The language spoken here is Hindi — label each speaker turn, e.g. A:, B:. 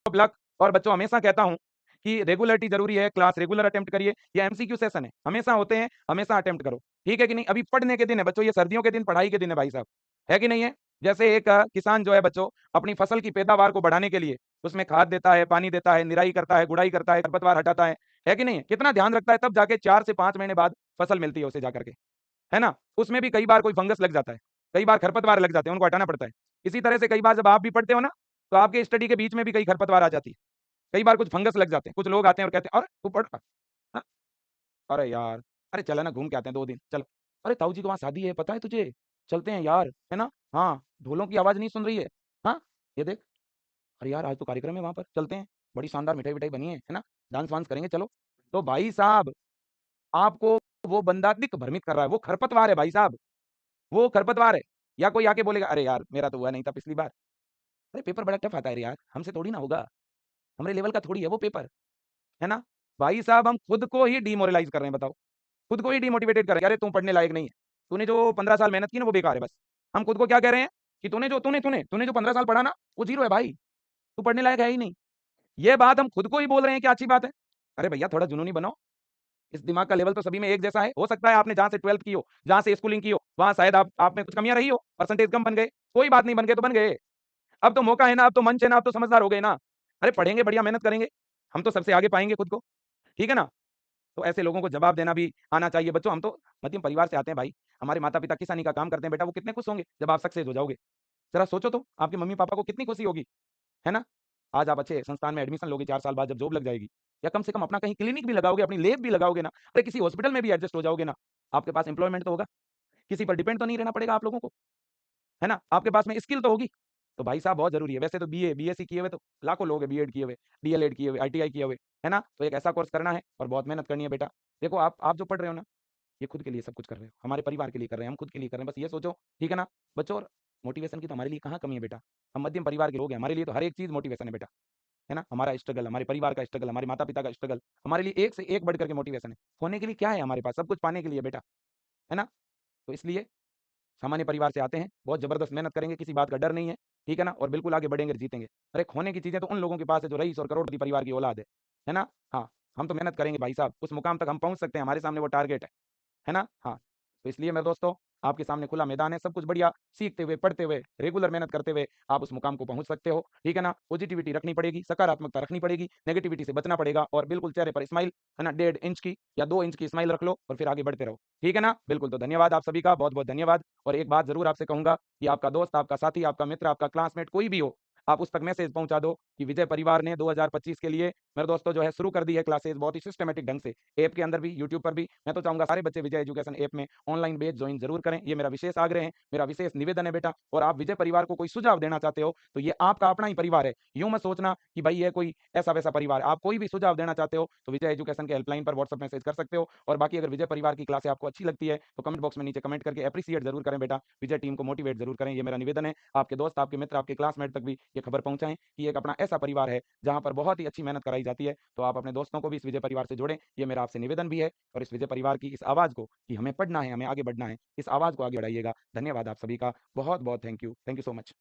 A: Of luck. और बच्चों हमेशा कहता हूं कि रेगुलरिटी जरूरी है, क्लास रेगुलर अटेम्प्ट करिए, ये एमसीक्यू सेशन है, हमेशा होते हैं, हमेशा अटेम्प्ट करो, ठीक है कि नहीं। अभी पढ़ने के दिन है बच्चों, ये सर्दियों के दिन पढ़ाई के दिन है भाई साहब, है कि नहीं है। जैसे एक किसान जो है बच्चों अपनी फसल की पैदावार को बढ़ाने के लिए उसमें खाद देता है, पानी देता है, निराई करता है, गुड़ाई करता है, खरपतवार हटाता है कि नहीं है? कितना ध्यान रखता है, तब जाके 4 से 5 महीने बाद फसल मिलती है उसे जाकर के, है ना। उसमें भी कई बार कोई फंगस लग जाता है, कई बार खरपतवार लग जाते हैं, उनको हटाना पड़ता है। इसी तरह से कई बार जब आप भी पढ़ते हो ना, तो आपके स्टडी के बीच में भी कई खरपतवार आ जाती है, कई बार कुछ फंगस लग जाते हैं, कुछ लोग आते हैं और कहते हैं अरे तू पढ़, हाँ, अरे यार, अरे चलो ना घूम के आते हैं 2 दिन, चलो। अरे ताऊ जी के वहाँ शादी है, पता है तुझे? चलते हैं यार, है ना? हाँ, ढोलों की आवाज़ नहीं सुन रही है? हाँ, ये देख, अरे यार आज तो कार्यक्रम है वहाँ पर, चलते हैं, बड़ी शानदार मिठाई-विठाई बनी है ना? डांस-वांस करेंगे चलो। तो भाई साहब, आपको वो बंदा दिक भ्रमित कर रहा है, वो खरपतवार है भाई साहब, वो खरपतवार है। या कोई आके बोलेगा, "अरे यार, मेरा तो हुआ नहीं था पिछली बार।" अरे पेपर बड़ा टफ आता है रे यार, हमसे थोड़ी ना होगा, हमारे लेवल का थोड़ी है वो पेपर, है ना? भाई साहब हम खुद को ही डिमोरलाइज़ कर रहे हैं बताओ। खुद को ही डिमोटिवेटेड कर रहे हैं, अरे तू पढ़ने लायक नहीं है। तूने जो 15 साल मेहनत की ना वो बेकार है बस। हम खुद को क्या कह रहे हैं कि तूने जो 15 साल पढ़ा ना वो ज़ीरो है भाई, तू पढ़ने लायक है ही नहीं। ये बात हम खुद को ही बोल रहे हैं, क्या अच्छी बात है? अरे भैया थोड़ा जुनूनी बनो, इस दिमाग का लेवल तो सभी में एक जैसा है। हो सकता है आपने जहाँ से 12th की हो, जहाँ से स्कूलिंग की हो, वहाँ शायद आप में कुछ कमियाँ रही हो, परसेंटेज कम बन गए, कोई बात नहीं बन गए तो बन गए। अब तो मौका है ना, अब तो मंच है ना, अब तो समझदार हो गए ना। अरे पढ़ेंगे, बढ़िया मेहनत करेंगे, हम तो सबसे आगे पाएँगे खुद को, ठीक है ना? तो ऐसे लोगों को जवाब देना भी आना चाहिए। बच्चों हम तो मध्यम परिवार से आते हैं भाई, हमारे माता-पिता किसानी का काम करते हैं बेटा, वो कितने खुश होंगे जब आप सक्सेस हो जाओगे। ज़रा सोचो तो, आपके मम्मी-पापा को कितनी खुशी होगी, है ना? आज आप अच्छे संस्थान में एडमिशन लोगे 4 साल बाद जब जॉब लग जाएगी, या कम से कम अपना कहीं क्लिनिक भी लगाओगे, अपनी लैब भी लगाओगे ना, अरे किसी हॉस्पिटल में भी एडजस्ट हो जाओगे ना, आपके पास एम्प्लॉयमेंट तो होगा, किसी पर डिपेंड तो नहीं रहना पड़ेगा आप लोगों को, है ना? आपके पास में स्किल तो होगी। तो भाई साहब बहुत ज़रूरी है। वैसे तो बीए, बीएससी किए हुए तो लाखों लोग हैं, बीएड किए हुए, डीएलएड किए हुए, आईटीआई किए हुए, है ना? तो एक ऐसा कोर्स करना है और बहुत मेहनत करनी है बेटा। देखो आप जो पढ़ रहे हो ना, ये खुद के लिए सब कुछ कर रहे हो, हमारे परिवार के लिए कर रहे हैं, हम खुद के लिए कर रहे हैं, बस ये सोचो, ठीक है ना? बच्चों और मोटिवेशन की तो हमारे लिए कहाँ कमी है बेटा? हम मध्यम परिवार के लोग हैं, हमारे लिए तो हर एक चीज़ मोटिवेशन है बेटा, है ना? हमारा स्ट्रगल, हमारे परिवार का स्ट्रगल, हमारे माता-पिता का स्ट्रगल, हमारे लिए एक से एक बढ़ कर के मोटिवेशन है। होने के लिए क्या है हमारे पास? सब कुछ पाने के लिए बेटा, है ना? तो इसलिए सामान्य परिवार से आते हैं, बहुत ज़बरदस्त मेहनत करेंगे, किसी बात का डर नहीं है, ठीक है ना? और बिल्कुल आगे बढ़ेंगे, जीतेंगे। अरे खोने की चीज़ें तो उन लोगों के पास है जो रईस और करोड़पति परिवार की औलाद है ना? हाँ, हम तो मेहनत करेंगे भाई साहब, उस मुकाम तक हम पहुँच सकते हैं, हमारे सामने वो टारगेट है ना? हाँ, तो इसलिए मेरे दोस्तों आपके सामने खुला मैदान है, सब कुछ बढ़िया सीखते हुए, पढ़ते हुए, रेगुलर मेहनत करते हुए आप उस मुकाम को पहुँच सकते हो, ठीक है ना? पॉजिटिविटी रखनी पड़ेगी, सकारात्मकता रखनी पड़ेगी, नेगेटिविटी से बचना पड़ेगा और बिल्कुल चेहरे पर स्माइल, है ना? 1.5 इंच की या 2 इंच की स्माइल रख लो और फिर आगे बढ़ते रहो, ठीक है ना? बिल्कुल, तो धन्यवाद आप सभी का, बहुत-बहुत धन्यवाद। और एक बात ज़रूर आपसे कहूँगा कि आपका दोस्त, आपका साथी, आपका मित्र, आपका क्लासमेट कोई भी हो, आप उस तक मैसेज पहुँचा दो कि विजय परिवार ने 2025 के लिए मेरे दोस्तों जो है शुरू कर दी है क्लासेस बहुत ही सिस्टमैटिक ढंग से। ऐप के अंदर भी, यूट्यूब पर भी। मैं तो चाहूँगा सारे बच्चे विजय एजुकेशन ऐप में ऑनलाइन बैच जॉइन ज़रूर करें। ये मेरा विशेष आग्रह है, मेरा विशेष निवेदन है बेटा। और आप विजय परिवार को कोई सुझाव देना चाहते हो, तो ये आपका अपना ही परिवार है। यूँ मत सोचना कि भाई ये कोई ऐसा-वैसा परिवार है। आप कोई भी सुझाव देना चाहते हो, तो विजय एजुकेशन के हेल्पलाइन पर व्हाट्सएप मैसेज कर सकते हो। और बाकी अगर विजय परिवार की क्लासें आपको अच्छी लगती है, तो कमेंट बॉक्स में नीचे कमेंट करके एप्रिशिएट ज़रूर करें बेटा। विजय टीम को मोटिवेट ज़रूर करें, ये मेरा निवेदन है। आपके दोस्त, आपके मित्र, आपके क्लासमेट तक भी ये खबर पहुँचाएँ कि एक अपना ऐसा परिवार है, जहाँ पर बहुत ही अच्छी मेहनत कराई जाती है। तो आप अपने दोस्तों को भी इस विजय परिवार से जोड़ें, ये मेरा आपसे निवेदन भी है। और इस विजय परिवार की इस आवाज़ को, कि हमें पढ़ना है, हमें आगे बढ़ना है, इस आवाज़ को आगे बढ़ाइएगा। धन्यवाद आप सभी का। बहुत-बहुत thank you. Thank you so much.